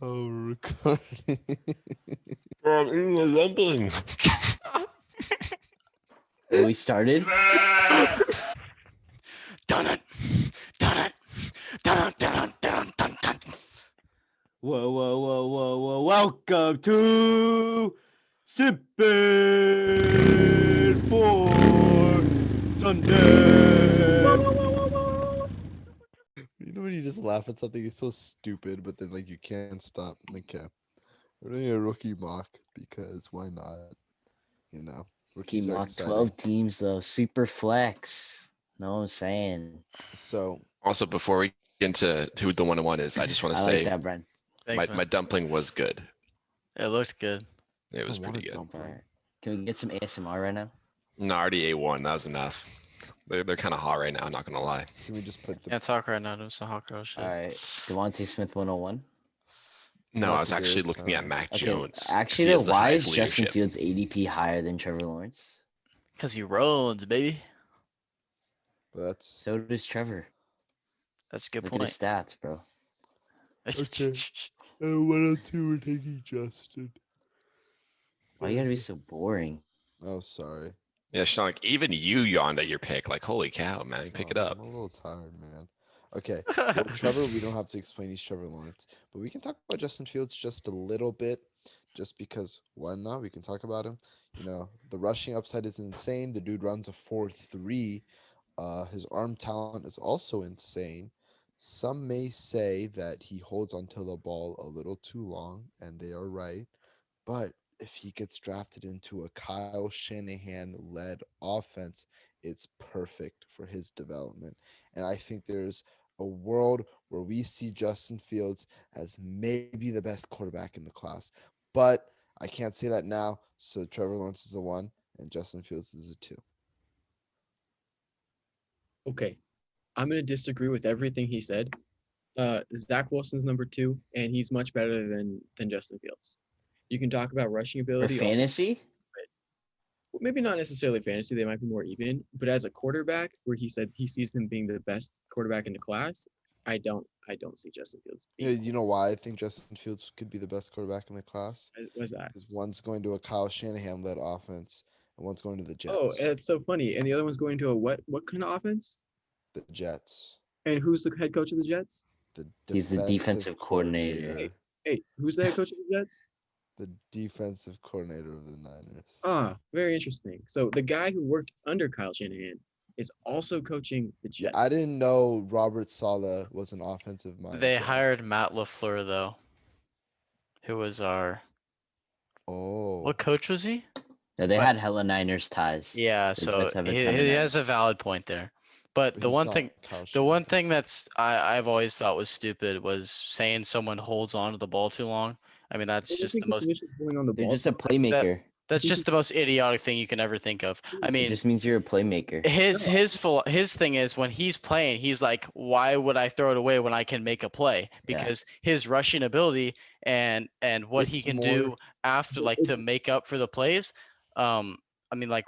Oh, recording. Bro, I'm eating a dumpling. We started. Dun it, dun it, dun it, dun it, dun it, dun dun. Whoa, whoa, whoa, whoa, whoa! Welcome to Sipping for Sunday. You know when you just laugh at something, it's so stupid, but then like you can't stop. Okay, we're doing a rookie mock because why not? You know, He rookies are mocked exciting. 12 teams though. Super flex. Know what I'm saying? So Also, before we get into who the 1-1 is, I just want to I like say that, Brent. Thanks, my man. dumpling was good. It looked good. It I was want pretty a good. All dumpling. right. Can we get some ASMR right now? No, I already ate one. That was enough. They're kind of hot right now. I'm not gonna lie. Can we just put the Can't talk right now. Doing some hot girl shit. All right. Devontae Smith 101. No, I was actually Buccaneers looking at time? Mac Okay. Jones because Actually, he though, has the why highest is Justin leadership. Fields ADP higher than Trevor Lawrence? Cause he runs, baby. But that's So does Trevor. That's a good Look at his point. stats, bro. okay. 102. We're taking Justin. Why you gotta be so boring? Oh, sorry. Yeah, Sean, like even you yawned at your pick. Like, holy cow, man, pick it Oh, up. I'm a little tired, man. Okay. Well, Trevor, we don't have to explain he's Trevor Lawrence, but we can talk about Justin Fields just a little bit, just because why not? We can talk about him. You know, the rushing upside is insane. The dude runs a 4.3. His arm talent is also insane. Some may say that he holds onto the ball a little too long, and they are right. But if he gets drafted into a Kyle Shanahan led offense, it's perfect for his development. And I think there's a world where we see Justin Fields as maybe the best quarterback in the class. But I can't say that now. So Trevor Lawrence is the one, and Justin Fields is the two. Okay, I'm gonna disagree with everything he said. Zach Wilson's number two, and he's much better than Justin Fields. You can talk about rushing For ability, fantasy? well, maybe not necessarily fantasy. They might be more even, but as a quarterback, where he said he sees him being the best quarterback in the class, I don't see Justin Fields Yeah, being. you know why I think Justin Fields could be the best quarterback in the class? What is that? Because one's going to a Kyle Shanahan led offense, and one's going to the Oh, Jets. it's so funny. And the other one's going to a what kind of offense? The Jets. And who's the head coach of the Jets? The He's the defensive defensive coordinator. coordinator. Hey, who's the head coach of the Jets? The defensive coordinator of the Niners. Ah, very interesting. So the guy who worked under Kyle Shanahan is also coaching the Yeah, Jets. I didn't know Robert Sala was an offensive mind. They so- hired Matt LaFleur though, who was our Oh. what coach was he? No, they What? had hella Niners ties. Yeah, The so Jets have a he, ton of he Niners. has a valid point there. But But the he's one not thing, Kyle the Shanahan. one thing that's I've always thought was stupid was saying someone holds on to the ball too long. I mean, that's I don't just think the it's an most issue pulling on the They're ball. just a that playmaker. that's think just the most idiotic thing you can ever think of. I It mean, just means you're a playmaker. his thing is when he's playing, he's like, why would I throw it away when I can make a play? Yeah. Because his rushing ability and what he It's can more- do after, like, to make up for the plays. I mean, like,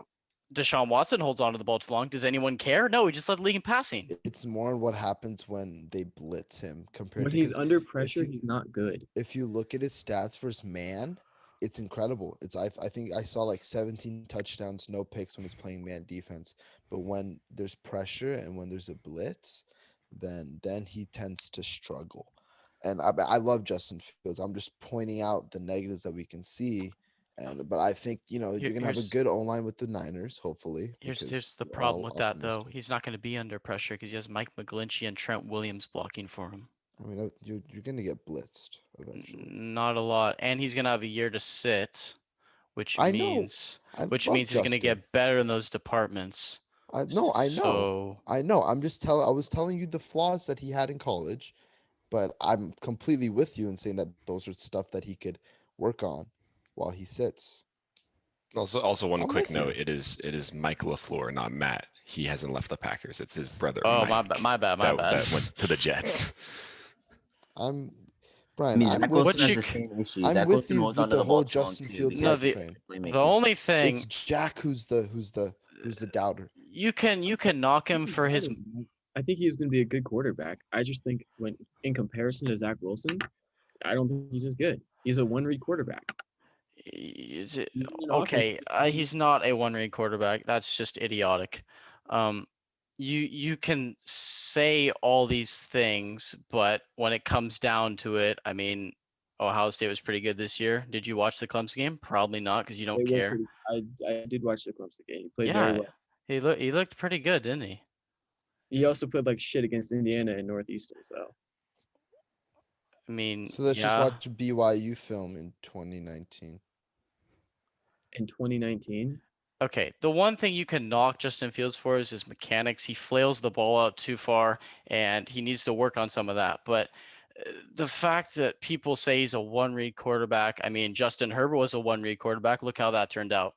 Deshaun Watson holds on to the ball too long. Does anyone care? No, he just led the league in passing. It's more on what happens when they blitz him compared When to he's 'cause under pressure, you- he's not good. if you look at his stats versus man, it's incredible. I think I saw like 17 touchdowns, no picks when he's playing man defense. But when there's pressure and when there's a blitz, then he tends to struggle. And I love Justin Fields. I'm just pointing out the negatives that we can see. And but I think you're gonna have a Here's good O line with the Niners, hopefully. here's because the we're problem all with that though. optimistic. He's not going to be under pressure because he has Mike McGlinchey and Trent Williams blocking for him. I mean, you're gonna get blitzed eventually. Not a lot, and he's going to have a year to sit, which I know. means I love he's going to Justin. get better in those departments. I know. So I know. I'm just telling. I was telling you the flaws that he had in college, but I'm completely with you in saying that those are stuff that he could work on while he sits. Also, one I'm quick with you. note: it is Mike LaFleur, not Matt. He hasn't left the Packers. It's his brother. oh, Mike, my bad. that went to the Jets. I'm I Brian. mean, I'm Zach with What Wilson you. has you the same issue. I'm Zach with Wilson you holds with onto the the whole ball too long Justin too. Fields No, because the he's thing. a the playmaker. only It's thing Jack who's the doubter. you can knock him for his I think he's going to be a good quarterback. I just think when in comparison to Zach Wilson, I don't think he's as good. He's a one-read quarterback. Is it, He's in an okay, offense- he's not a one-read quarterback. That's just idiotic. You can say all these things, but when it comes down to it, I mean, Ohio State was pretty good this year. Did you watch the Clemson game? Probably not, because you don't They were care. I did watch the Clemson game. He played Yeah, very well. he looked pretty good, didn't he? He also played like shit against Indiana and Northeastern. So I mean, So let's just yeah. watch a BYU film in 2019. in 2019, Okay, the one thing you can knock Justin Fields for is his mechanics. He flails the ball out too far, and he needs to work on some of that. But the fact that people say he's a one-read quarterback, I mean, Justin Herbert was a one-read quarterback. Look how that turned out.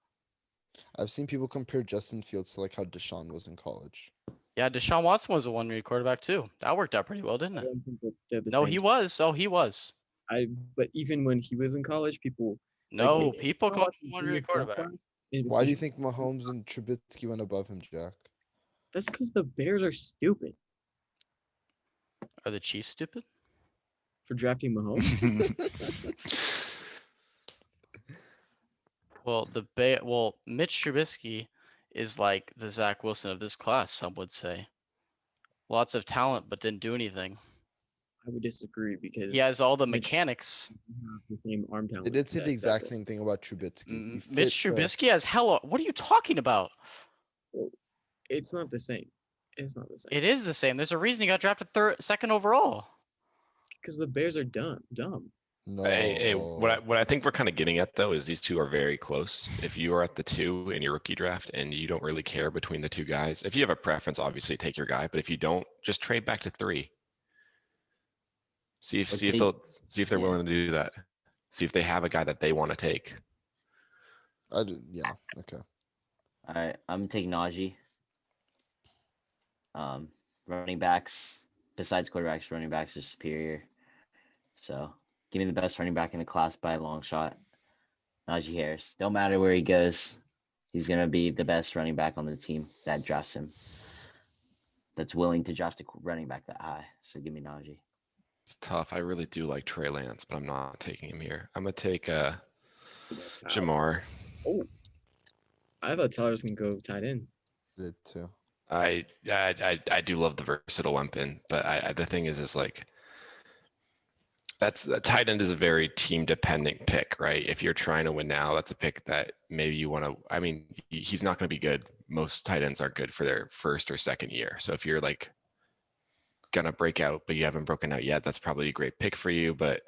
I've seen people compare Justin Fields to like how Deshaun was in college. Yeah, Deshaun Watson was a one-read quarterback too. That worked out pretty well, didn't I it? don't think that they're the No, same. he was. Oh, he was. But even when he was in college, people No, if people you're call him watching a one-read previous draft quarterback. class, Why do you think Mahomes and Trubisky went above him, Jack? That's because the Bears are stupid Are the Chiefs stupid? for drafting Mahomes. Well, Mitch Trubisky is like the Zach Wilson of this class, some would say. Lots of talent, but didn't do anything. I would disagree because He has all the Mitch- mechanics. have the same arm talent. They did say that the exact Wilson. same thing about Trubisky. He Mitch fit the- Trubisky has hella. What are you talking about? It's not the same. It's not the same It is the same. There's a reason he got drafted second overall. because the Bears are dumb. No. Hey, what I think we're kind of getting at though is these two are very close. If you are at the 2 in your rookie draft and you don't really care between the two guys, if you have a preference, obviously take your guy. But if you don't, just trade back to 3. See if they're yeah. willing to do that. See if they have a guy that they want to take. Yeah. Okay. All right, I'm taking Najee. Running backs, besides quarterbacks, running backs are superior. So give me the best running back in the class by a long shot. Najee Harris. Don't matter where he goes, he's gonna be the best running back on the team that drafts him. That's willing to draft a running back that high. So give me Najee. It's tough. I really do like Trey Lance, but I'm not taking him here. I'm gonna take Jamar. Oh, I thought Tyler was gonna go tight end. Did too. I do love the versatile weapon, but the thing is like that's a tight end is a very team dependent pick, right? If you're trying to win now, that's a pick that maybe you want to. I mean, he's not going to be good. Most tight ends aren't good for their first or second year. So if you're like gonna break out, but you haven't broken out yet, that's probably a great pick for you. But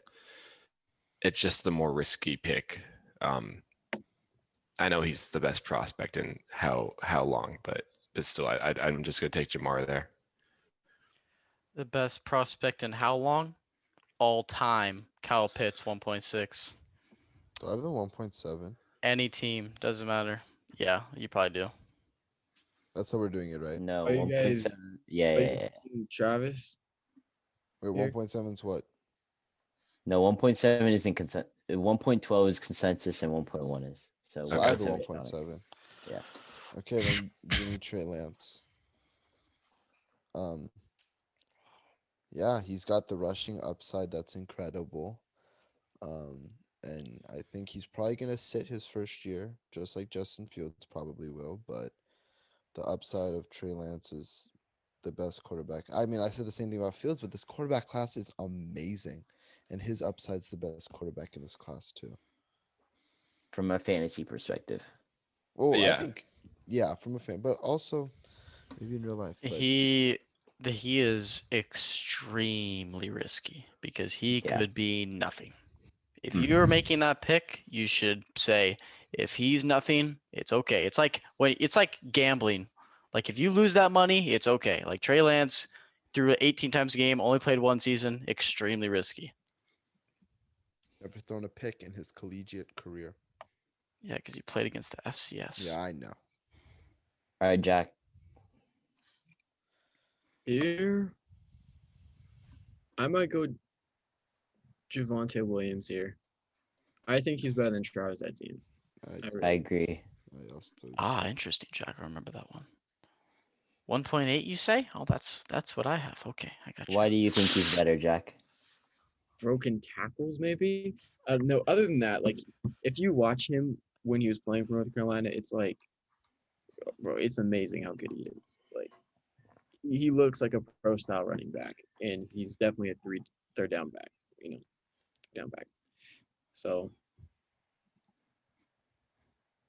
it's just the more risky pick. I know he's the best prospect in how long, but still, I'm just gonna take Jamar there. The best prospect in how long? All time. Kyle Pitts, 1.6. Do I have the 1.7? Any team, doesn't matter. Yeah, you probably do. That's how we're doing it, right? No, Are you 1.7. guys- Yeah, Are yeah, you yeah. taking Travis. Wait, Here. 1.7 is what? No, 1.7 isn't consent. 1.12 is consensus and 1.1 is. So So I have the 1.7 is not. 1.7. Yeah. Okay, then give me Trey Lance. Yeah, he's got the rushing upside that's incredible. And I think he's probably gonna sit his first year, just like Justin Fields probably will. But the upside of Trey Lance is the best quarterback. I mean, I said the same thing about Fields, but this quarterback class is amazing, and his upside's the best quarterback in this class too. From a fantasy perspective. Well, I Yeah. think, yeah, from a fan, but also maybe in real life. But He is extremely risky because he Yeah. could be nothing. If Mhm. you're making that pick, you should say, if he's nothing, it's okay. It's like gambling. Like if you lose that money, it's okay. Like Trey Lance threw 18 times a game, only played 1 season, extremely risky. never thrown a pick in his collegiate career. Yeah, because he played against the FCS. Yeah, I know. All right, Jack. Here, I might go Javonte Williams here. I think he's better than Travis Etienne. I, really I agree. I also Ah, interesting, Jack. I remember that one. 1.8, you say? Oh, that's what I have. Okay, I got you. Why do you think he's better, Jack? broken tackles, maybe. No, other than that, like if you watch him when he was playing for North Carolina, it's like, bro, it's amazing how good he is. Like he looks like a pro style running back, and he's definitely a third down back, down back. So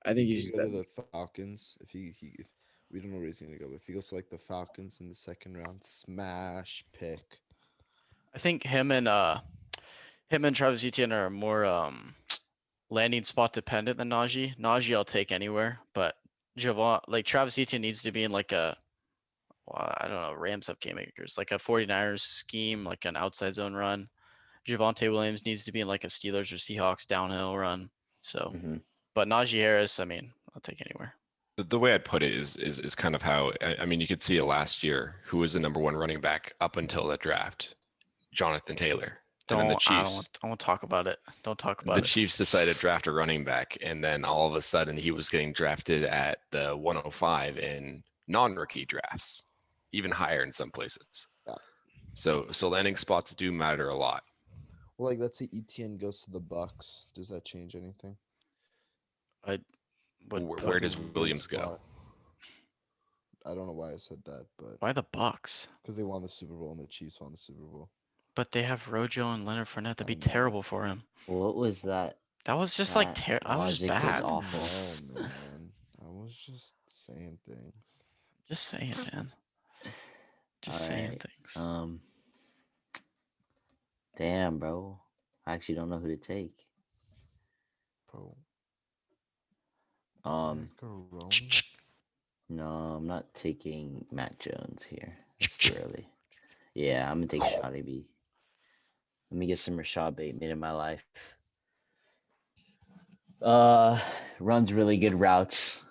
I think He he's could just go to that. the Falcons if we don't know where he's gonna go, but if he goes to like the Falcons in the second round, smash pick. I think him and Travis Etienne are more landing spot dependent than Najee. Najee I'll take anywhere, but Javon, like Travis Etienne needs to be in like a, well, I don't know, Rams have game makers, like a 49ers scheme, like an outside zone run. Javonte Williams needs to be in like a Steelers or Seahawks downhill run. So, Hmm. but Najee Harris, I mean, I'll take anywhere. The way I'd put it is kind of how I mean you could see it last year. Who was the number one running back up until the draft? Jonathan Taylor. And then the I don't want, Chiefs. I won't talk about it. Don't talk The about it. Chiefs decided to draft a running back, and then all of a sudden he was getting drafted at the 105 in non-rookie drafts, even higher in some places. Yeah. So landing spots do matter a lot. Well, like let's say ETN goes to the Bucks. Does that change anything? But Where That's does a weird Williams go? spot. I don't know why I said that, but why the Bucks? because they won the Super Bowl and the Chiefs won the Super Bowl. But they have Rojo and Leonard Fournette. That'd I be know. terrible for him. What was that? That was just like That that was just logic was bad. awful. No, man. I was just saying things. Just saying, man. Just saying Alright, things. Damn, bro. I actually don't know who to take. Bro. Um, Macaroni? no, I'm not taking Mac Jones here. It's too early. Yeah, I'm gonna take Shotty B. Let me get some Rashad Bateman in my life. Runs really good routes.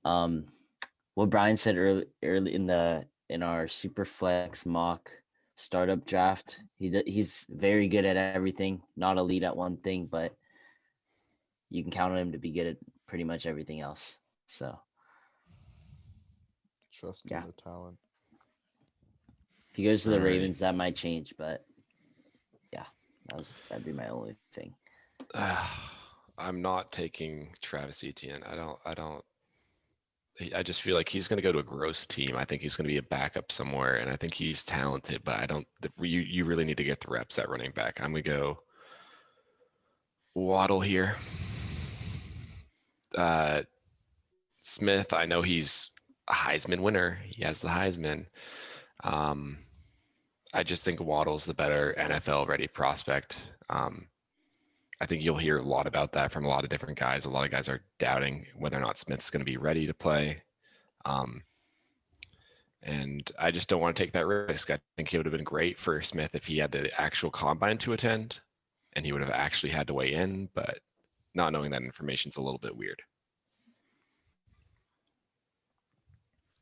What Brian said early in our superflex mock startup draft, he's very good at everything. Not elite at one thing, but you can count on him to be good at pretty much everything else. So Trust Yeah. in the talent. if he goes to the Alrighty. Ravens, that might change, but yeah, that'd be my only thing. I'm not taking Travis Etienne. I just feel like he's going to go to a gross team. I think he's going to be a backup somewhere, and I think he's talented, but I don't. You really need to get the reps at running back. I'm going to go Waddle here. Smith, I know he's a Heisman winner. He has the Heisman. I just think Waddle's the better NFL ready prospect. I think you'll hear a lot about that from a lot of different guys. A lot of guys are doubting whether or not Smith's going to be ready to play. And I just don't want to take that risk. I think it would have been great for Smith if he had the actual combine to attend and he would have actually had to weigh in, but not knowing that information is a little bit weird.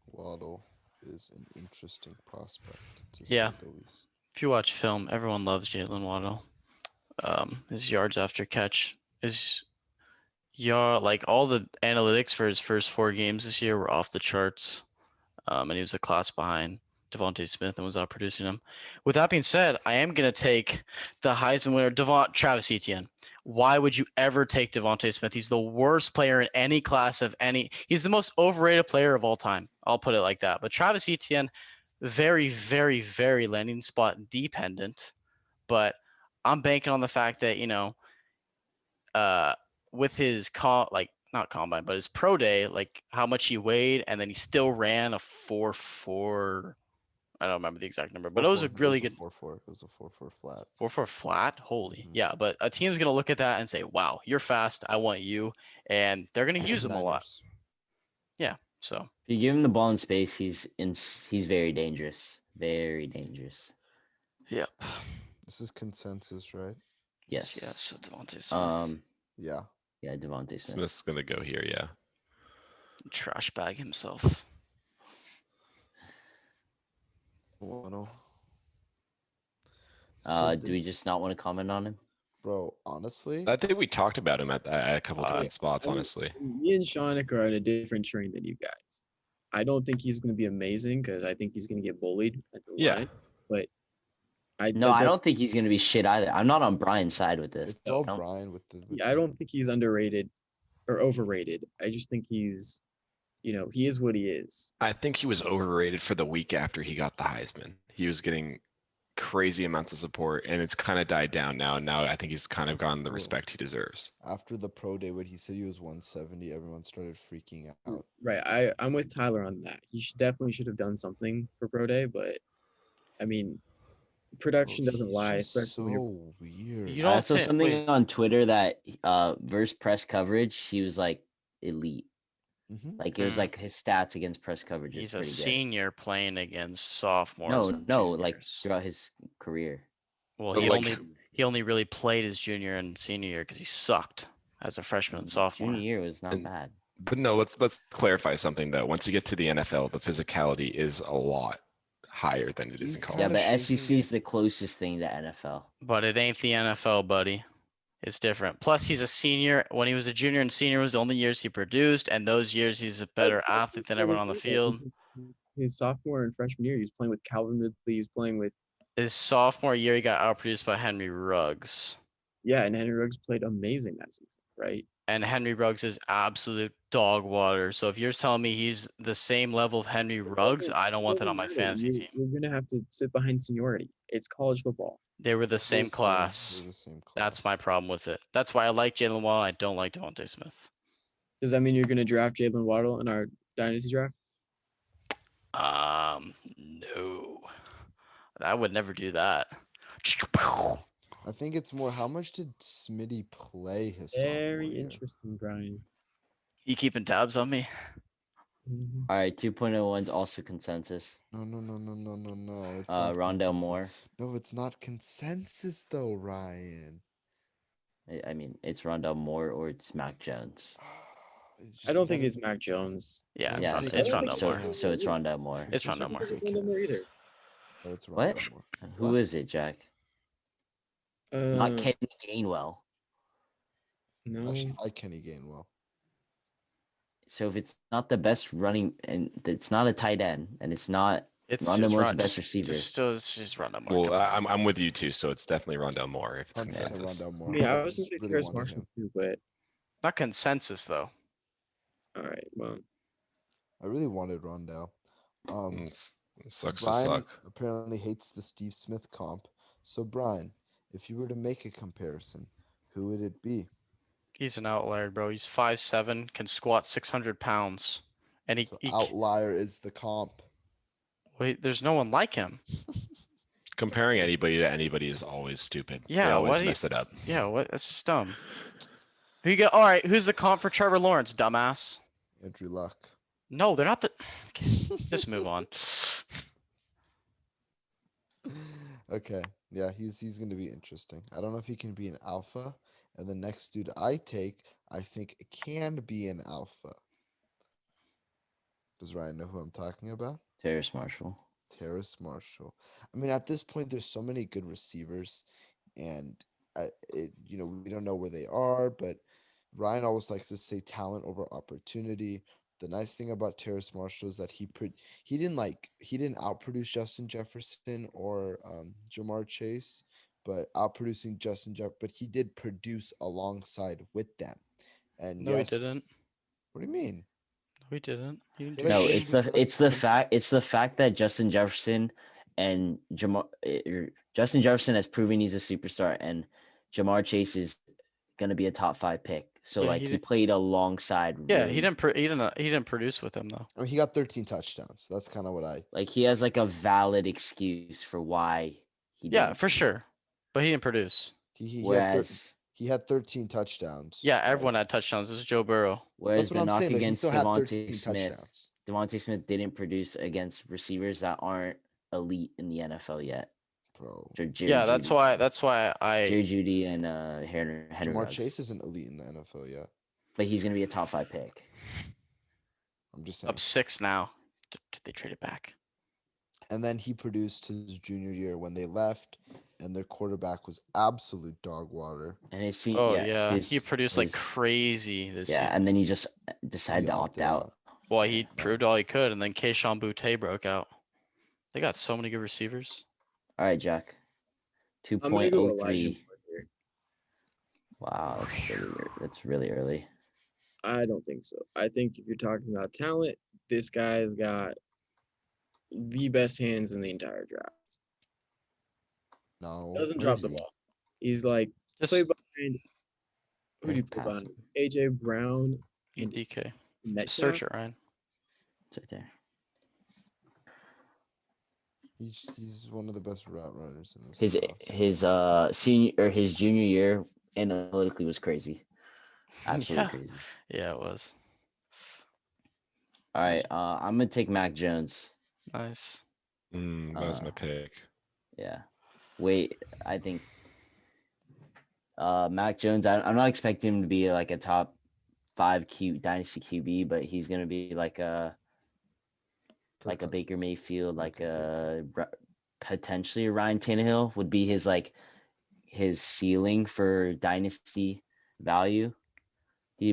Waddle is an interesting prospect, to Yeah. say the least. If you watch film, everyone loves Jalen Waddle. His yards after catch, like all the analytics for his first 4 games this year were off the charts. And he was a class behind Devontae Smith and was out producing him. With that being said, I am gonna take the Heisman winner, Travis Etienne. Why would you ever take Devontae Smith? He's the worst player in any class of any. He's the most overrated player of all time. I'll put it like that. But Travis Etienne, very, very, very landing spot dependent. But I'm banking on the fact that, with his not combine, but his pro day, like how much he weighed, and then he still ran a 4.4. I don't remember the exact number, but it was a really good 4.4. It was a 4.4 flat. 4.4 flat. Holy, Mhm. yeah. But a team's gonna look at that and say, "Wow, you're fast. I want you," and they're gonna use him a lot. Niners. Yeah. So If you give him the ball in space, he's very dangerous. Very dangerous. yep. This is consensus, right? Yes. Yes. So Devontae Smith, Yeah. Yeah, Devontae Smith. Smith's going to go here, yeah. trash bag himself. Waddle. Do we just not want to comment on him? Bro, honestly, I think we talked about him at a couple different spots, I mean, honestly. Me and Shonik are on a different train than you guys. I don't think he's going to be amazing because I think he's going to get bullied at the Yeah. line. But No, I don't think he's gonna be shit either. I'm not on Brian's side with this. It's all I don't- Brian with the. Yeah, I don't think he's underrated or overrated. I just think he's, he is what he is. I think he was overrated for the week after he got the Heisman. He was getting crazy amounts of support, and it's kind of died down now. And now I think he's kind of gotten the Cool. respect he deserves. After the pro day when he said he was 170, everyone started freaking out. Right. I'm with Tyler on that. He definitely should have done something for Pro Day, but I mean, production doesn't He's lie, just especially when you're so weird. You I don't saw think- something wait. on Twitter that versus press coverage, he was like elite. Mhm. Like it was Mm. like his stats against press coverage is He's a pretty good. senior playing against sophomores. No, and no, like juniors. throughout his career. Well, But he like- only really played his junior and senior year because he sucked as a freshman and sophomore. Junior year was not And- bad. But no, let's clarify something though. Once you get to the NFL, the physicality is a lot higher than it is in He's college. Yeah, kinda but shaking SEC is it. the closest thing to NFL. But it ain't the NFL, buddy. It's different. Plus, he's a senior. When he was a junior and senior was the only years he produced, and those years he's a better athlete than everyone on the field. His sophomore and freshman year, he was playing with Calvin Ridley. He was playing with His sophomore year, he got outproduced by Henry Ruggs. and Henry Ruggs played amazing that season, right? And Henry Ruggs is absolute dog water. So if you're telling me he's the same level of Henry Ruggs, doesn't- I don't want that doesn't on my matter. fantasy You- team. You're gonna have to sit behind seniority. It's college football. They were the They're same class. They're the same class. That's my problem with it. That's why I like Jalen Waddle. I don't like Devontae Smith. Does that mean you're gonna draft Jalen Waddle in our dynasty draft? No. I would never do that. I think it's more how much did Smitty play his Very sophomore year? interesting, Brian. You keeping tabs on me? Mhm. All right, 2.01's also consensus. No. It's not Rondell consensus. Moore. No, it's not consensus though, Ryan. I mean, it's Rondell Moore or it's Mac Jones. It's I just don't think that it's Mac Jones. Yeah, Yeah, it's, so- it's I don't Rondell think Moore. so. So it's Rondell Moore. It's just Rondell Moore. I don't think it's Rondell Moore either. Oh, it's What? Rondell Moore. Who What? is it, Jack? It's not Uh, Kenny Gainwell. no. Actually, I like Kenny Gainwell. So if it's not the best running, and it's not a tight end, and it's not It's Rondell just Moore's Ron- the best just- receiver. It's just Rondell Moore. Well, Come on. I'm with you too. So it's definitely Rondell Moore if it's 100% consensus. Rondell I Moore. mean, I I was gonna just say really Terrace wanted Marshall him. too, but Not consensus though. all right. Well, I really wanted Rondell. It sucks to Brian suck. apparently hates the Steve Smith comp. So Brian, if you were to make a comparison, who would it be? He's an outlier, bro. He's 5'7", can squat 600 pounds, and So outlier is the comp. wait. There's no one like him. Comparing anybody to anybody is always stupid. Yeah, They always why do you- mess it up. Yeah, what? That's just dumb. Who you got? All right, who's the comp for Trevor Lawrence, dumbass? Andrew Luck. No, they're not the. Just move on. Okay, yeah, he's gonna be interesting. I don't know if he can be an alpha, and the next dude I take, I think can be an alpha. Does Ryan know who I'm talking about? Terrace Marshall. Terrace Marshall. I mean, at this point, there's so many good receivers, and we don't know where they are. But Ryan always likes to say talent over opportunity. The nice thing about Terrace Marshall is that he didn't outproduce Justin Jefferson or Jamar Chase, but outproducing but he did produce alongside with them. And No, yes, he didn't. what do you mean? No, he didn't. He didn't He do like No, shit. it's the fact that Justin Jefferson and Justin Jefferson has proven he's a superstar, and Jamar Chase is gonna be a top 5 pick. So Yeah, like he he did- played alongside. Yeah, really- he didn't produce with him though. I mean, he got 13 touchdowns. That's kind of what I. Like he has like a valid excuse for why he. Yeah, didn't for do it. sure. But he didn't produce. Whereas He had 13 touchdowns. Yeah, right? everyone had touchdowns. This is Joe Burrow. whereas That's what the I'm knock saying. Like, he against still had Devontae 13 Smith, touchdowns. Devontae Smith didn't produce against receivers that aren't elite in the NFL yet. Bro. Yeah, that's why Jerry Judy and Henry Jamar Ruggs. Chase isn't elite in the NFL yet. But he's gonna be a top 5 pick. I'm just saying. up 6 now. Did they trade it back? And then he produced his junior year when they left, and their quarterback was absolute dog water. And his se- Oh yeah, yeah, his- he produced like his- crazy this yeah, season. and then he just decided He to opt opted out. Well, he proved all he could, and then Keishon Butte broke out. They got so many good receivers. All right, Jack. I'm gonna go Elijah 2.03. Moore here. Wow, that's really early. I don't think so. I think if you're talking about talent, this guy's got the best hands in the entire draft. No, Doesn't drop the really? ball. He's like Just play behind. Who do you Doesn't play pass. behind? AJ Brown and DK. Metcalf. Just search it, Ryan. It's right there. He's one of the best route runners in this His class. senior or his junior year analytically was crazy. Absolutely Yeah. crazy. Yeah, it was. All right, I'm gonna take Mac Jones. Nice. That was my pick. Yeah. Wait, I think Mac Jones. I'm not expecting him to be like a top 5 dynasty QB, but he's gonna be like a Kirk Baker Cousins. Mayfield, like Okay, potentially a Ryan Tannehill would be his ceiling for dynasty value.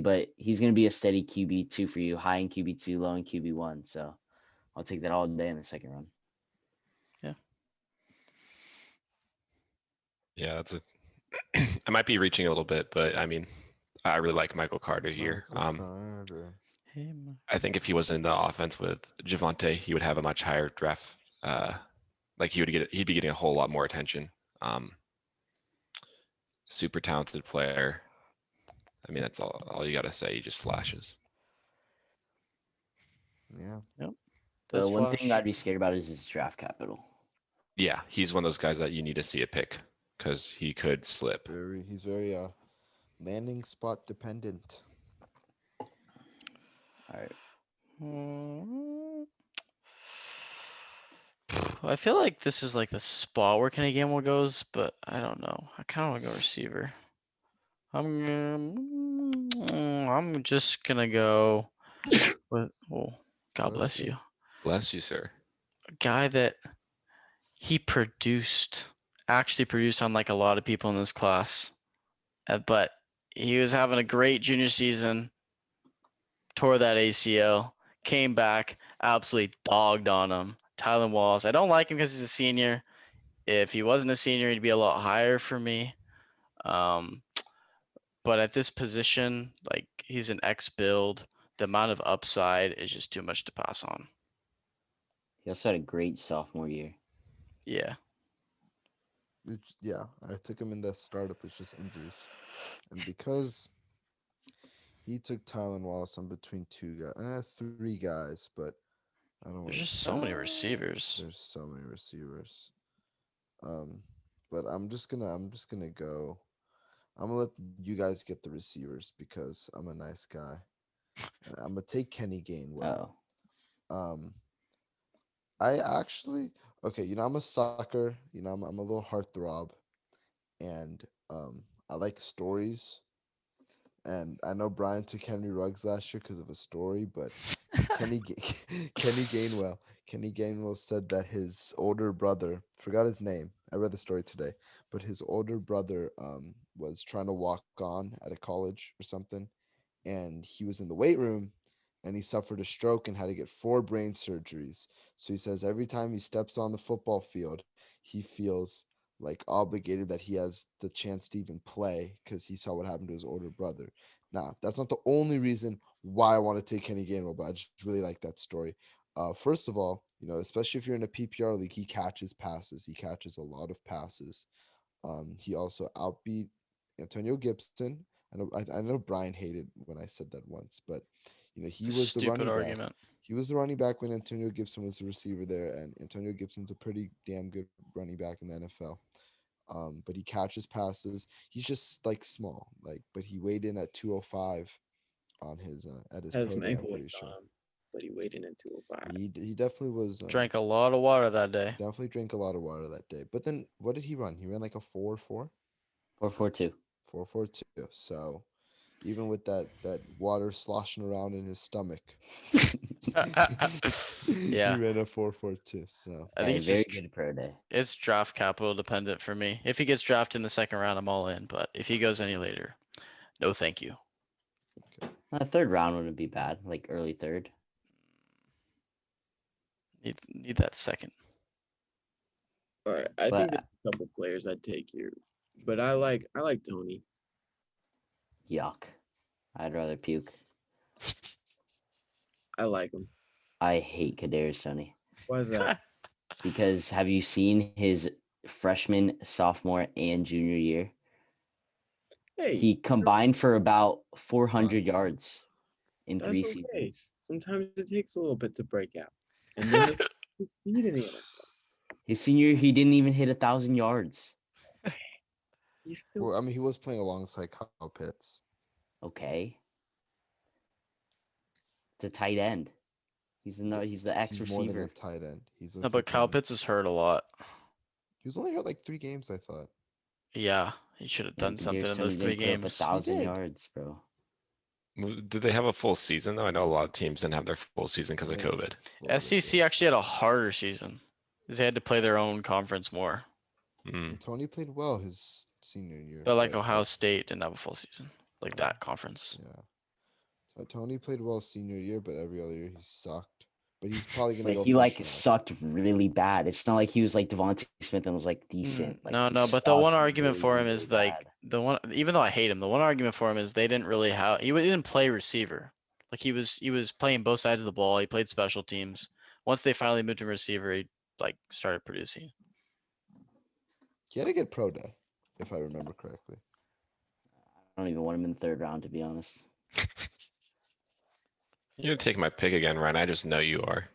But he's gonna be a steady QB2 for you, high in QB2, low in QB1. So I'll take that all day in the second round. Yeah, that's a. I might be reaching a little bit, but I mean, I really like Michael Carter here. Michael Carter. Hey, I think if he was in the offense with Javante, he would have a much higher draft. Like he'd be getting a whole lot more attention. Super talented player. I mean, that's all you got to say. He just flashes. Yeah. Yep. The Does one flash. thing I'd be scared about is his draft capital. Yeah, he's one of those guys that you need to see a pick because he could slip. He's very landing spot dependent. All right. I feel like this is like the spot where Kenny Gamble goes, but I don't know. I kind of want to go receiver. I'm just gonna go with. Oh, God bless you. Bless you, sir. A guy that he actually produced on like a lot of people in this class, but he was having a great junior season. Tore that ACL, came back, absolutely dogged on him. Tylen Wallace. I don't like him because he's a senior. If he wasn't a senior, he'd be a lot higher for me. But at this position, like he's an X build. The amount of upside is just too much to pass on. He also had a great sophomore year. Yeah. Yeah, I took him in the startup. It's just injuries, and because he took Tylen Wallace, I'm between three guys, but I don't want. There's just so many receivers. There's so many receivers. But I'm just gonna go. I'm gonna let you guys get the receivers because I'm a nice guy. And I'm gonna take Kenny Gainwell. Oh. I actually okay. I'm a sucker. I'm a little heartthrob, and I like stories. And I know Brian took Henry Ruggs last year because of a story, but Kenny Gainwell said that his older brother, forgot his name. I read the story today, but his older brother was trying to walk on at a college or something, and he was in the weight room and he suffered a stroke and had to get 4 brain surgeries. So he says every time he steps on the football field, he feels like obligated that he has the chance to even play because he saw what happened to his older brother. Now, that's not the only reason why I want to take Kenny Gainwell, but I just really like that story. First of all, especially if you're in a PPR league, he catches passes. He catches a lot of passes. He also outbeat Antonio Gibson. I know Brian hated when I said that once, but he was the running argument. back. He was the running back when Antonio Gibson was the receiver there, and Antonio Gibson's a pretty damn good running back in the NFL. But he catches passes. He's just like small, but he weighed in at 205 on his at his Had pro some day. I'm ankle pretty weights sure. on him, but he weighed in at 205. He definitely was Drank a lot of water that day. definitely drank a lot of water that day. But then what did he run? He ran like a 4.4. 4.42. 4.42. So even with that water sloshing around in his stomach, Yeah. he ran a 4.42. So I think it's very just good pro day. it's draft capital dependent for me. If he gets drafted in the second round, I'm all in. But if he goes any later, no, thank you. Third round wouldn't be bad, like early third. Need that second. All right, I think But there's a couple players I'd take here, but I like Tony. yuck. I'd rather puke. I like him. I hate Kadarius Toney Why is that? because have you seen his freshman, sophomore, and junior year? Hey, He combined for about 400 Wow. yards in that's 3 okay. seasons. Sometimes it takes a little bit to break out, and then they succeed in the NFL. His senior, he didn't even hit 1,000 yards. He's still Well, I mean, he was playing alongside Kyle Pitts. Okay, the tight end. He's the X He's more than a receiver. tight end. He's a No, but Kyle freaking- Pitts is hurt a lot. He was only hurt like 3 games, I thought. Yeah, he should have done something in those 3 didn't put up games. 1,000 did. yards, bro. Did they have a full season though? I know a lot of teams didn't have their full season because of Yeah, COVID. Florida SEC did. actually had a harder season because they had to play their own conference more. Mm. And Tony played well his senior year. But like Ohio State didn't have a full season like Yeah. that conference. Yeah. Tony played well senior year, but every other year he sucked. But he's probably gonna But go he like fresh now. sucked really bad. It's not like he was like Devontae Smith and was like decent. Like, No, he no, but the one sucked argument for him really, is really like bad. the one. Even though I hate him, the one argument for him is they didn't really have. Didn't play receiver. Like he was playing both sides of the ball. He played special teams. Once they finally moved to receiver, he like started producing. He had a good pro day, if I remember correctly. I don't even want him in the 3rd round, to be honest. You're gonna take my pick again, Ryan. I just know you are.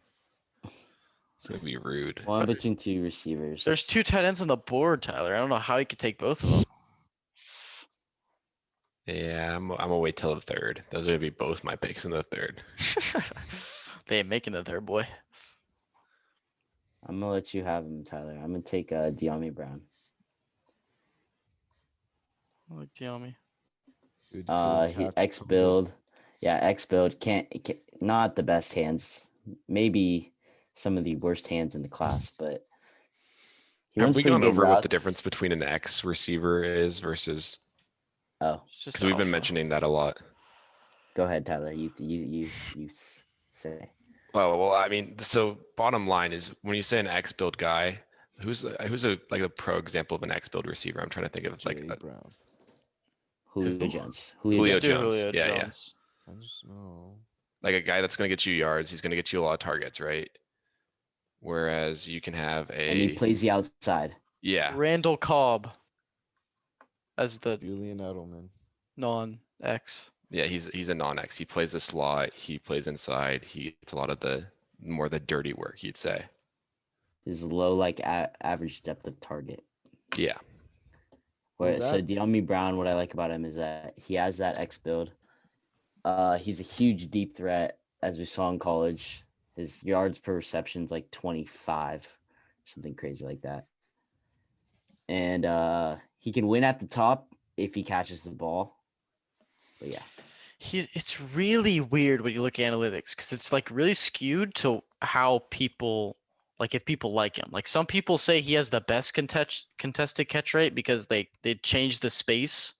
It's gonna be rude. One between 2 receivers. There's 2 tight ends on the board, Tyler. I don't know how you could take both of them. Yeah, I'm gonna wait till the 3rd. Those are gonna be both my picks in the 3rd. They ain't making the third boy. I'm gonna let you have him, Tyler. I'm gonna take De'Ami Brown. I like Diami. Dude, couldn't He catch X a ball. build. Yeah, X build can't not the best hands. Maybe some of the worst hands in the class, but he Have runs we pretty gone good over what the routes. difference between an X receiver is versus? Oh, It's just Because we've been alpha. mentioning that a lot. go ahead, Tyler. Say. Well, I mean, so bottom line is when you say an X build guy, who's a like a pro example of an X build receiver? I'm trying to think of like Jay Brown. Julio Who? Jones. Julio Just do Jones. Julio Yeah, yeah. Jones. I just know. Like a guy that's gonna get you yards. He's gonna get you a lot of targets, right? Whereas you can have And he a plays the outside. yeah. Randall Cobb as the Julian Edelman. non-X. Yeah, he's a non-X. He plays the slot. He plays inside. He gets a lot of the more the dirty work, you'd say. His low like average depth of target. Yeah. So that- De'Ami Brown, what I like about him is that he has that X build. He's a huge deep threat, as we saw in college. His yards per reception is like 25, something crazy like that. And he can win at the top if he catches the ball. But yeah, It's really weird when you look at analytics because it's like really skewed to how people like if people like him. Like some people say he has the best contested catch rate because they changed the space.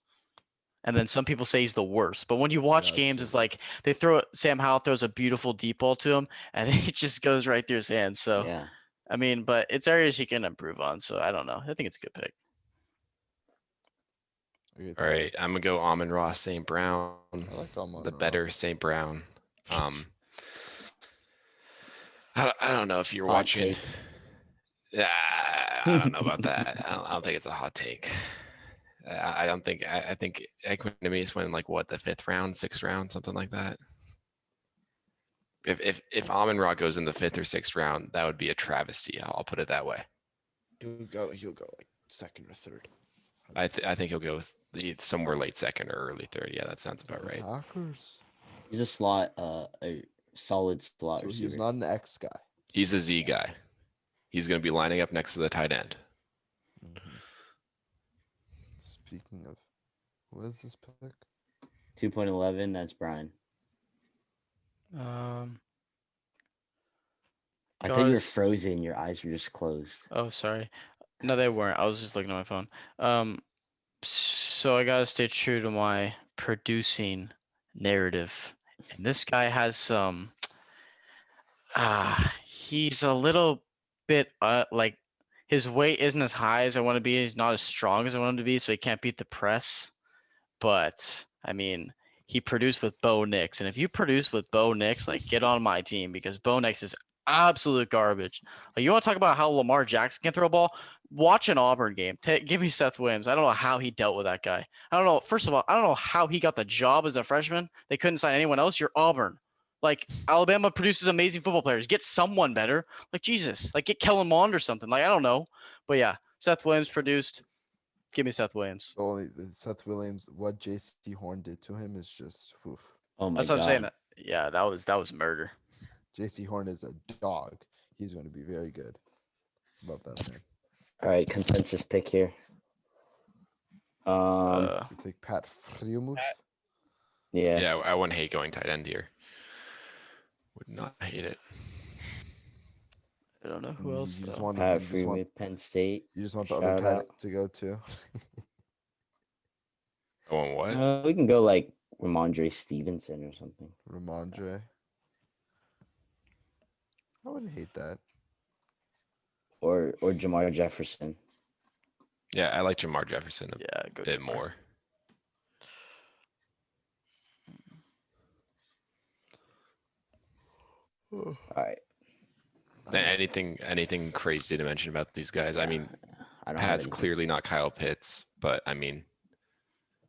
And then some people say he's the worst. But when you watch Yeah, I've games, seen it's that. like Sam Howell throws a beautiful deep ball to him and it just goes right through his hands. So yeah. I mean, but it's areas he can improve on. So I don't know. I think it's a good pick. Okay, All Tyler. right. I'm gonna go Amon Ross St. Brown. I like Amon The Ra. better St. Brown. I don't know if you're Hot watching. take. Yeah, I don't know about that. I don't think it's a hot take. I don't think. I think Equanimeous went like what the 5th round, 6th round, something like that. If Amon Ra goes in the 5th or 6th round, that would be a travesty. I'll put it that way. He'll go like 2nd or 3rd. I think he'll go somewhere late 2nd or early 3rd. Yeah, that sounds about right. Packers. He's a slot, a solid slot So receiver. he's not an X guy. He's a Z guy. He's going to be lining up next to the tight end. Mhm. Speaking of, what is this pick? 2.11. That's Brian. I thought you were Guys- frozen. Your eyes were just closed. Oh, sorry. No, they weren't. I was just looking at my phone. So I gotta stay true to my producing narrative. And this guy has some he's a little bit like his weight isn't as high as I want to be. He's not as strong as I want him to be, so he can't beat the press. But I mean, he produced with Bo Nix, and if you produce with Bo Nix, like get on my team because Bo Nix is absolute garbage. Like you want to talk about how Lamar Jackson can throw a ball? Watch an Auburn game. Give me Seth Williams. I don't know how he dealt with that guy. I don't know. First of all, I don't know how he got the job as a freshman. They couldn't sign anyone else. You're Auburn. Like Alabama produces amazing football players. Get someone better. Like Jesus. Like get Kellen Mond or something. Like I don't know. But yeah, Seth Williams produced. Give me Seth Williams. Only Seth Williams, what J.C. Horn did to him is just oof. Oh my That's what I'm saying. god. Yeah, that was murder. J.C. Horn is a dog. He's going to be very good. Love that man. All right, consensus pick here. We take Pat Freiermuth. Yeah. Yeah, I wouldn't hate going tight end here. Would not hate it. I don't know who You else just though. want Pat you just want Freeman, Penn State. you just want the other Shout tight out. end to go to. Going what? We can go like Ramondre Stevenson or something. Ramondre. I wouldn't hate that. Or Jamar Jefferson. Yeah, I like Jamar Jefferson a Yeah, go bit Jamar. more. All right. Anything crazy to mention about these guys? I mean, I don't have Pat's anything. clearly not Kyle Pitts, but I mean,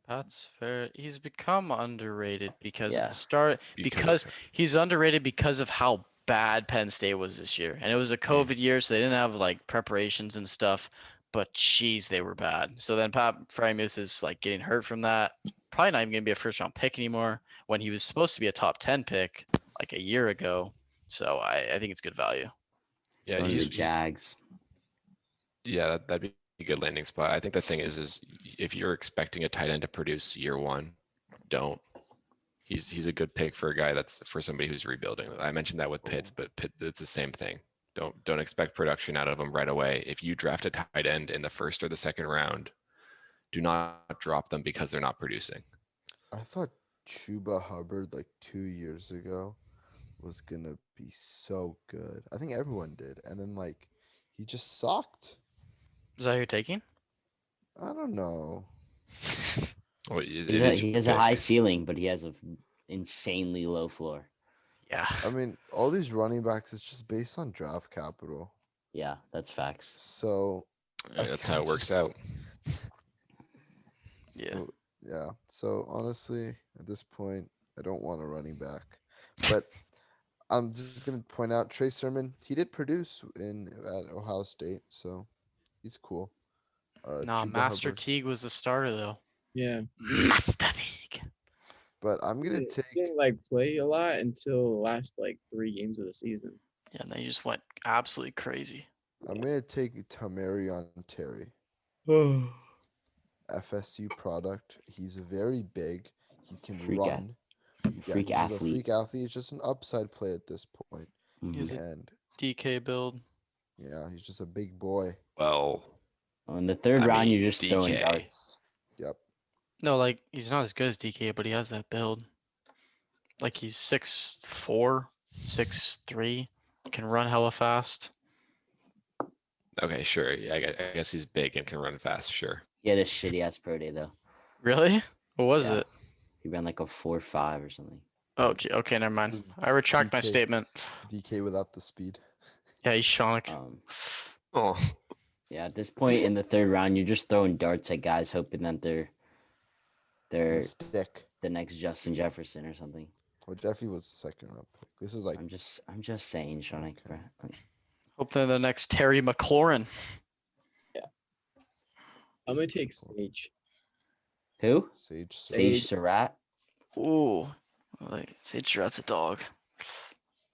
That's fair. He's become underrated because at Yeah. the start because of- he's underrated because of how bad Penn State was this year. And it was a COVID year, so they didn't have like preparations and stuff. But geez, they were bad. So then Pat Freiermuth is like getting hurt from that. Probably not even gonna be a first round pick anymore when he was supposed to be a top 10 pick like a year ago. So I think it's good value. yeah, Going to the he's Jags. yeah, that'd be a good landing spot. I think the thing is if you're expecting a tight end to produce year one, don't. He's a good pick for a guy that's for somebody who's rebuilding. I mentioned that with Pitts, but it's the same thing. Don't expect production out of him right away. If you draft a tight end in the first or the second round, do not drop them because they're not producing. I thought Chuba Hubbard like 2 years ago was gonna be so good. I think everyone did, and then like he just sucked. Is that who you're taking? I don't know. Well, it He is has your a high pick. ceiling, but he has a insanely low floor. Yeah. I mean, all these running backs is just based on draft capital. Yeah, that's facts. So Yeah, that's how it works out. Yeah. Well, yeah. So honestly, at this point, I don't want a running back, but I'm just gonna point out Trey Sermon. He did produce at Ohio State, so he's cool. Nah, Chuba Master Hubbard. Teague was the starter though. Yeah. Master Teague. But I'm gonna He take. didn't like play a lot until the last like 3 games of the season. Yeah, and then he just went absolutely crazy. I'm gonna take Tamarion Terry, FSU product. He's very big. He can Freak a- run. Yeah, freak he's just a athlete. freak athlete. It's just an upside play at this point. He's Mhm. a And DK build. yeah, he's just a big boy. Well, In the third I round, mean, you're just throwing DK. darts. Yep. No, like he's not as good as DK, but he has that build. Like he's 6'4", 6'3", can run hella fast. Okay, sure. Yeah, I guess he's big and can run fast. Sure. He had a shitty ass pro day though. Really? What was Yeah. it? He ran like a 4.5 or something. Oh, gee, okay, never mind. Was I retract my DK statement. DK without the speed. Yeah, he's Shonic. Oh, Yeah, at this point in the third round, you're just throwing darts at guys, hoping that The they're stick. the next Justin Jefferson or something. Well, Jeffy was the second round pick. This is like I'm just saying, Shanik. Okay. Hope they're the next Terry McLaurin. I'm gonna He's take cool. Sage. Who? Sage. Sage Sage. Surratt. Ooh, like Sage Surratt's a dog.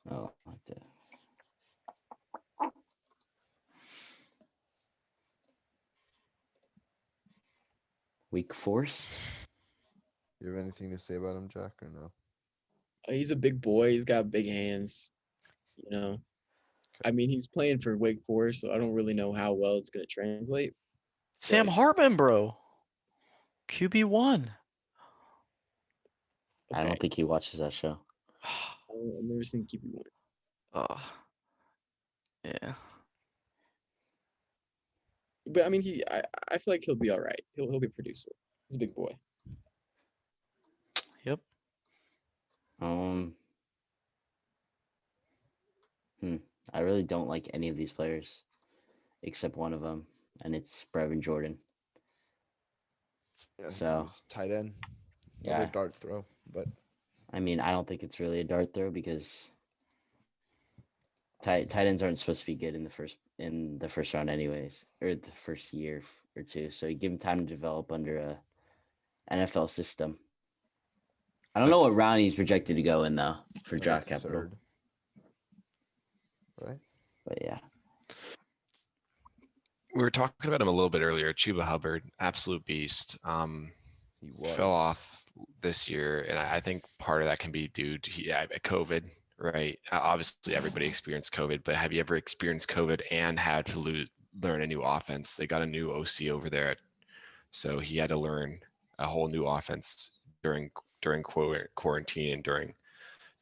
Oh, like that. Weak Forest. You have anything to say about him, Jack, or no? He's a big boy. He's got big hands. You know, I mean, he's playing for Wake Forest, so I don't really know how well it's gonna translate. Sam Hartman, bro. QB1. I don't think he watches that show. I've never seen QB1. Oh, yeah. But I mean, I feel like he'll be all right. He'll be producer. He's a big boy. Yep. Um, hmm. I really don't like any of these players except one of them, and it's Brevin Jordan. Yeah, So, he was tight end. Another yeah. dart throw, but I mean, I don't think it's really a dart throw because tight ends aren't supposed to be good in the first round anyways, or the first year or two. So you give him time to develop under a NFL system. I don't know That's what round he's projected to go in though for I draft think capital. third, right? But yeah, we were talking about him a little bit earlier. Chuba Hubbard, absolute beast. He was. Fell off this year, and I think part of that can be due to COVID, right? Obviously, everybody experienced COVID, but have you ever experienced COVID and had to learn a new offense? They got a new OC over there, so he had to learn a whole new offense during quarantine and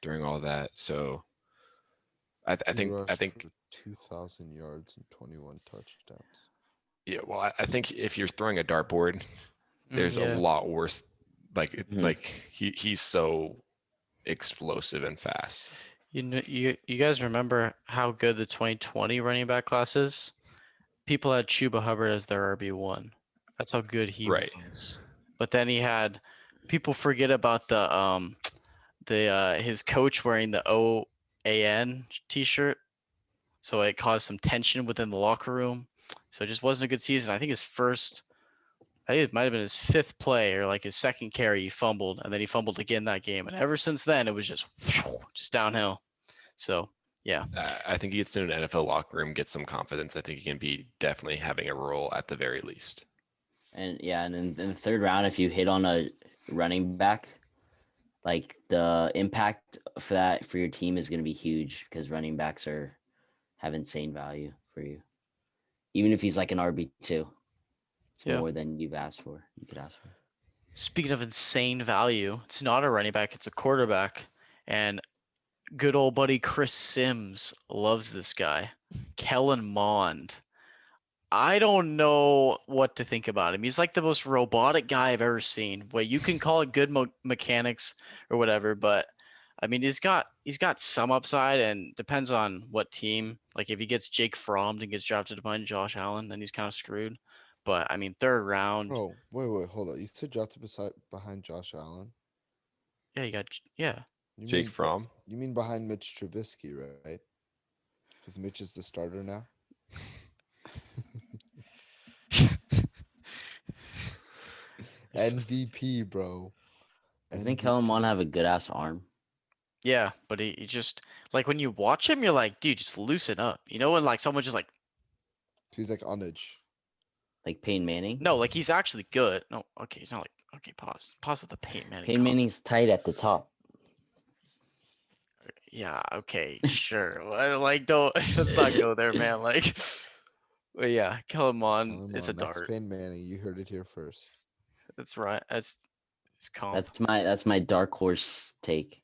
during all that. So I He think rushed think for 2,000 yards and 21 touchdowns. yeah. Well, I think if you're throwing a dartboard, there's a Yeah. lot worse. Mhm. Like he's so explosive and fast. You guys remember how good the 2020 running back class is? People had Chuba Hubbard as their RB1. That's how good he Right. was. But then he had people forget about the his coach wearing the OAN t-shirt. So it caused some tension within the locker room. So it just wasn't a good season. I think it might have been his fifth play or like his second carry. He fumbled, and then he fumbled again that game. And ever since then, it was just downhill. So yeah, I think he gets to an NFL locker room, get some confidence. I think he can be definitely having a role at the very least. and yeah, and in the third round, if you hit on a running back, like the impact for your team is going to be huge because running backs have insane value for you. Even if he's like an RB2, it's yeah. more than you've asked for. You could ask for. Speaking of insane value, it's not a running back; it's a quarterback. And good old buddy Chris Sims loves this guy, Kellen Mond. I don't know what to think about him. He's like the most robotic guy I've ever seen. Well, you can call it good mechanics or whatever, but I mean, he's got some upside, and depends on what team. Like if he gets Jake Fromm and gets drafted behind Josh Allen, then he's kind of screwed. But I mean, third round, Bro, wait, hold on. You said drafted behind Josh Allen? yeah, yeah. You Jake mean Fromm. you mean behind Mitch Trubisky, right? Because Mitch is the starter now. MVP, bro. Doesn't Kellen Mond MVP. have a good ass arm? Yeah, but he just like when you watch him, you're like, dude, just loosen up. You know when like someone just like He's like on edge. Like Peyton Manning? no, like he's actually good. No, okay, he's not like okay, pause with the Peyton Manning. Peyton Manning's tight at the top. Yeah, okay, sure. Like don't let's not go there, man. Like, but yeah, Kellen Mond Come is a on, next dart. Payne Manning. You heard it here first. That's right. It's comp. That's my dark horse take.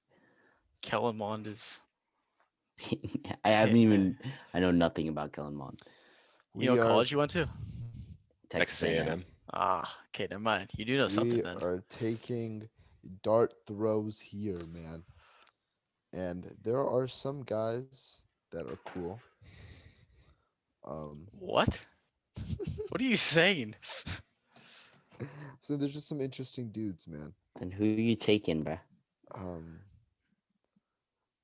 Kellen Mond is. I haven't Peyton even. Manning. I know nothing about Kellen Mond. You know We what are college you went to? Texas Texas A&M. A&M. Ah, okay, never mind. You do know something we then. are taking dart throws here, man. And there are some guys that are cool. What? What are you saying? So there's just some interesting dudes, man. And who you taking, bruh? Um,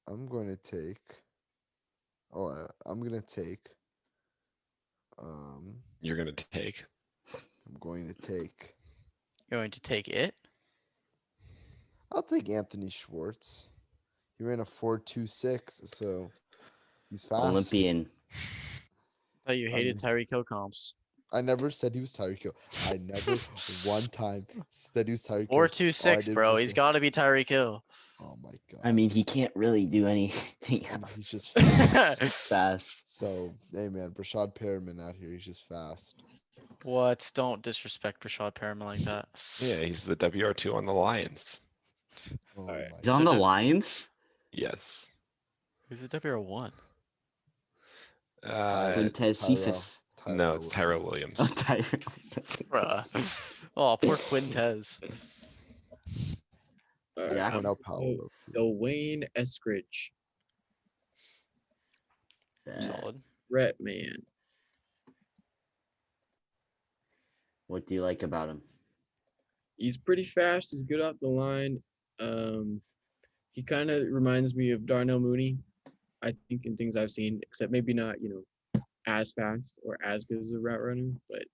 I'm going to take. Oh, I'm gonna take. You're gonna take. I'm going to take. Going to take it? I'll take Anthony Schwartz. He ran a 4.26, so he's fast. Olympian. I thought you hated mean- Tyreek Hill comps. I never said he was Tyreek Hill. I never one time said he was Tyreek Hill. 4.26, bro. He's got to be Tyreek Hill. Oh my god. I mean, he can't really do anything And else. he's just fast. Fast. So, hey man, Brashad Perriman out here, he's just fast. What? Don't disrespect Rashad Perriman like that. Yeah, he's the WR2 on the Lions. Oh Alright. my He's on So the did- Lions. Yes. Who's the WR1? Uh, Quintez Tyrell. Cephas. No, it's Tyrell Williams. Oh, Tyler. Bruh. Oh, poor Quintez. All right, Yeah. I'm Cornell Powell. Dwayne Eskridge, Solid. Brett man. What do you like about him? He's pretty fast. He's good off the line. He kind of reminds me of Darnell Mooney, I think, in things I've seen, except maybe not, as fast or as good as a route runner, but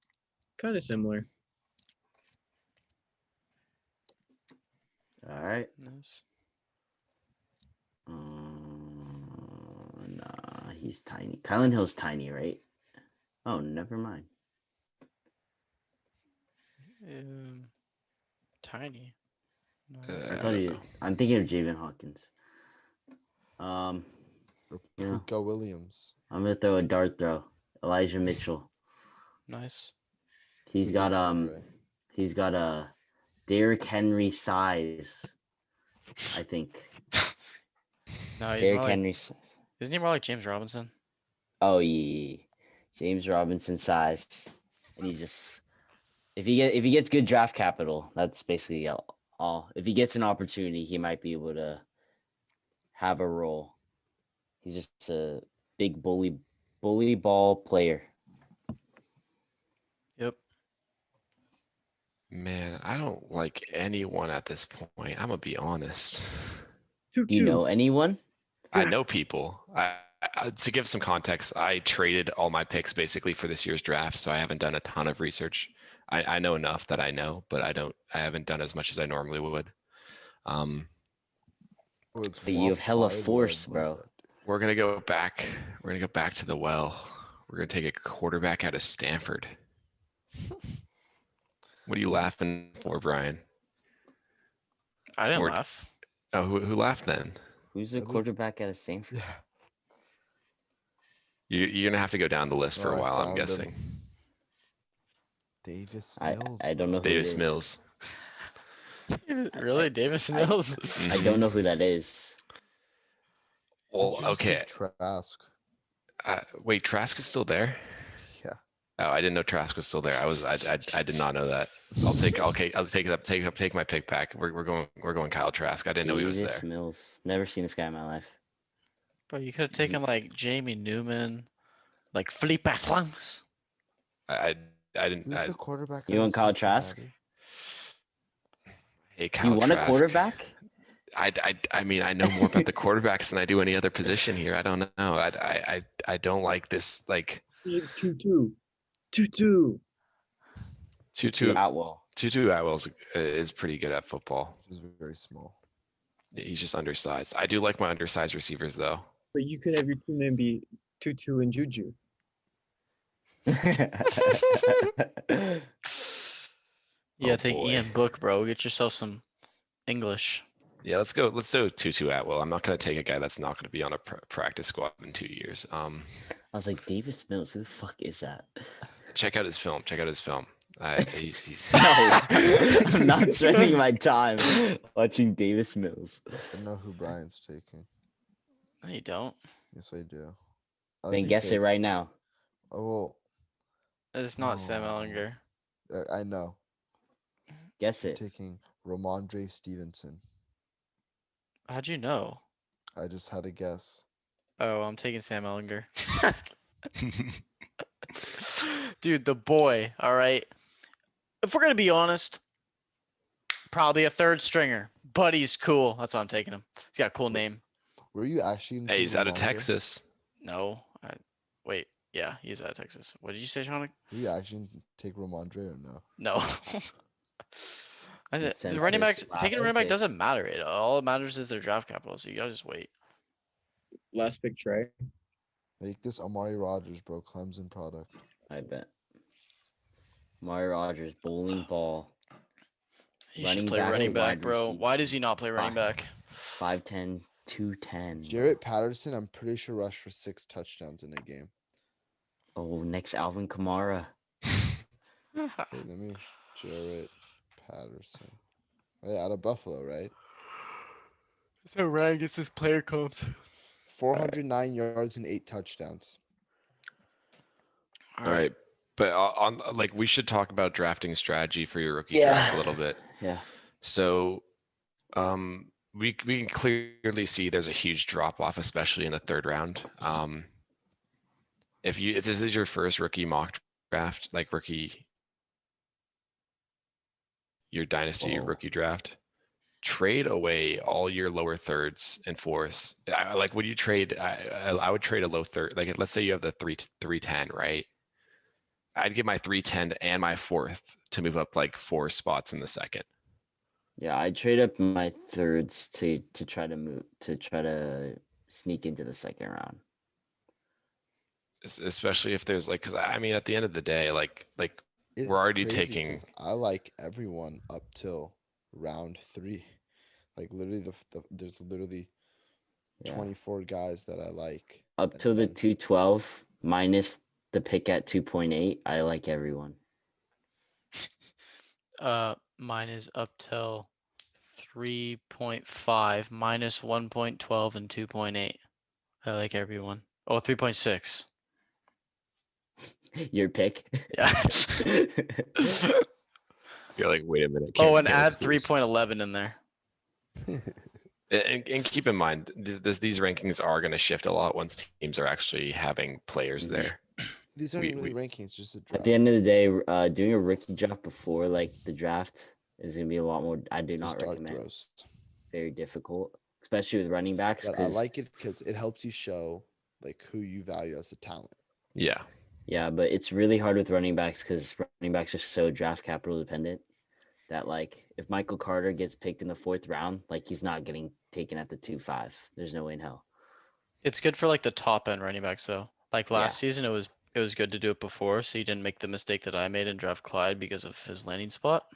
kind of similar. All right. Nice. Nah, he's tiny. Kylan Hill's tiny, right? Oh, never mind. Tiny. No. I I thought don't he. know. I'm thinking of Javen Hawkins. Yeah. Puka Williams. I'm gonna throw a dart throw. Elijah Mitchell. Nice. He's The got big boy, right? he's got a Derrick Henry size, I think. No, he's Derrick more like, Henry size. isn't he more like James Robinson? Oh yeah. James Robinson size. And he just if he gets good draft capital, that's basically all. If he gets an opportunity, he might be able to have a role. He's just a big bully ball player. Yep. Man, I don't like anyone at this point. I'm gonna be honest. Do you know anyone? I know people. To give some context, I traded all my picks basically for this year's draft, so I haven't done a ton of research. I know enough that I know, but I haven't done as much as I normally would. Oh, it's But you have hella Waffle, I force, love bro. that. We're gonna go back. We're gonna go back to the well. We're gonna take a quarterback out of Stanford. What are you laughing for, Brian? I didn't Or- laugh. Oh, who laughed then? Who's the I would- quarterback out of Stanford? Yeah. You're gonna have to go down the list for Oh, a I while. I'm found him. guessing. Davis I Mills. don't know bro. who it Davis is. Mills. Really, Davis Mills? I don't know who that is. Well, Did you just okay. take Trask. Wait, Trask is still there? Yeah. Oh, I didn't know Trask was still there. I did not know that. I'll take my pick back. We're going Kyle Trask. I didn't know he was Davis there. Mills. Never seen this guy in my life. Bro, you could have taken like Jamie Newman, like Felipe Flanks. I didn't. Who's the quarterback? You out of want Kyle Trask? Cincinnati? Hey, Do Kyle you want a Trask. quarterback? I mean, I know more about the quarterbacks than I do any other position here. I don't know. I don't like this. Like 2-2. 2-2. Tutu Atwell. Atwell is pretty good at football. Which is very small. He's just undersized. I do like my undersized receivers though. But you could have your team name be Tutu and Juju. Yeah, Oh, take boy. Ian Book, bro. Get yourself some English. Yeah, let's go. Let's do Tutu Atwell. I'm not going to take a guy that's not going to be on a practice squad in 2 years. I was like, Davis Mills, who the fuck is that? Check out his film. He's No, I'm not spending my time watching Davis Mills. I know who Brian's taking. No, you don't. Yes, I do. I Then think guess it take- right now. Oh, It's not Sam Oh. Ellinger. I know. Guess I'm it. taking Ramondre Stevenson. How'd you know? I just had a guess. Oh, I'm taking Sam Ellinger. Dude, the boy, all right. If we're gonna be honest, probably a third stringer, but he's cool. That's why I'm taking him. He's got a cool name. Were you actually? gonna hey, take he's out of Ramondre? Texas. No, wait. Yeah, he's out of Texas. What did you say, Sean? Were you actually gonna take Ramondre or no? No. Good The running sense. backs taking a running back doesn't matter. All it matters is their draft capital. So you gotta just wait. Last pick, Trey. Make this Amari Rogers, bro. Clemson product. I bet. Mario Rogers, bowling ball, He should Running play back, running back, wide bro. receiver. Why does he not play running Five. back? 5'10", 210. Jarrett Patterson, I'm pretty sure rushed for 6 touchdowns in a game. Oh, next Alvin Kamara. Wait, let me. Jarrett Patterson. Oh, yeah, out of Buffalo, right? So Ryan gets his player comps. 409 yards and 8 touchdowns. All right. But on like we should talk about drafting strategy for your rookie Yeah. drafts a little bit. Yeah. So we can clearly see there's a huge drop off, especially in the third round. If this is your first rookie mock draft, like your dynasty Whoa. rookie draft, trade away all your lower thirds and fourths. Like, would you trade? I would trade a low third. Like, let's say you have the 310, right? I'd give my 310 and my fourth to move up like 4 spots in the second. Yeah, I trade up my thirds to try to sneak into the second round. Especially if there's like, because I mean, at the end of the day, like It's we're already crazy taking. 'cause I like everyone up till round 3. Like literally, there's literally Yeah. 24 guys that I like. Up and till the then- 212 minus the pick at 2.8, I like everyone. Mine is up till 3.5 minus 1.12 and 2.8. I like everyone. Oh, 3.6. Your pick. Yeah. You're like, wait a minute. Oh, and add mechanics lose. 3.11 in there. And keep in mind, these rankings are going to shift a lot once teams are actually having players Mhm. there. These aren't really rankings, just a At draft. the end of the day, doing a rookie draft before like the draft is gonna be a lot more. I do Just not dart recommend. throws. Very difficult, especially with running backs. But I 'Cause like it because it helps you show like who you value as a talent. Yeah. yeah, but it's really hard with running backs because running backs are so draft capital dependent that like if Michael Carter gets picked in the 4th round, like he's not getting taken at the 2.5. There's no way in hell. It's good for like the top end running backs though. Like last Yeah. season, it was good to do it before, so you didn't make the mistake that I made and draft Clyde because of his landing spot.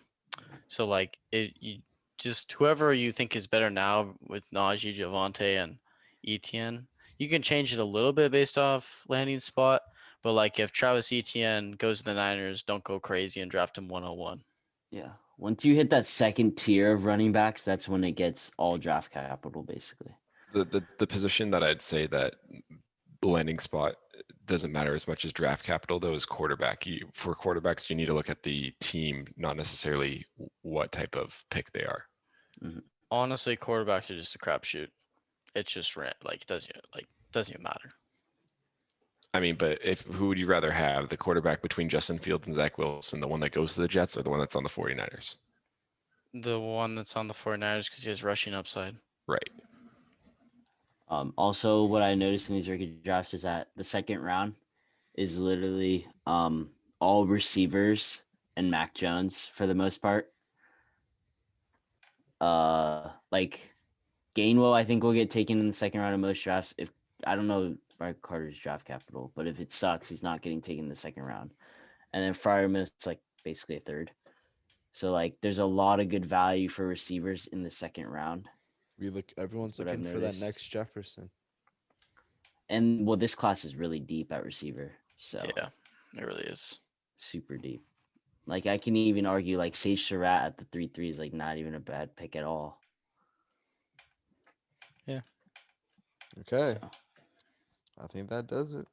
So like you just whoever you think is better now with Najee, Javante, and Etienne, you can change it a little bit based off landing spot. But like if Travis Etienne goes to the Niners, don't go crazy and draft him 101. Yeah. Once you hit that second tier of running backs, that's when it gets all draft capital basically. The position that I'd say that the landing spot doesn't matter as much as draft capital though is quarterback. For quarterbacks, you need to look at the team, not necessarily what type of pick they are. Honestly, quarterbacks are just a crapshoot. It's just like it doesn't even matter. I mean, but who would you rather have, the quarterback between Justin Fields and Zach Wilson, the one that goes to the Jets or the one that's on the 49ers? The one that's on the 49ers because he has rushing upside. Right. Also, what I noticed in these rookie drafts is that the second round is literally all receivers and Mac Jones for the most part. Like Gainwell, I think will get taken in the second round of most drafts. If I don't know Mark Carter's draft capital, but if it sucks, he's not getting taken in the second round. And then Fryermuth's like basically a third. So like, there's a lot of good value for receivers in the second round. Everyone's What I've looking for that noticed. next Jefferson. And well, this class is really deep at receiver, so Yeah, it really is. super deep. Like I can even argue like Sage Surratt at the 3-3 is like not even a bad pick at all. Okay. So. I think that does it.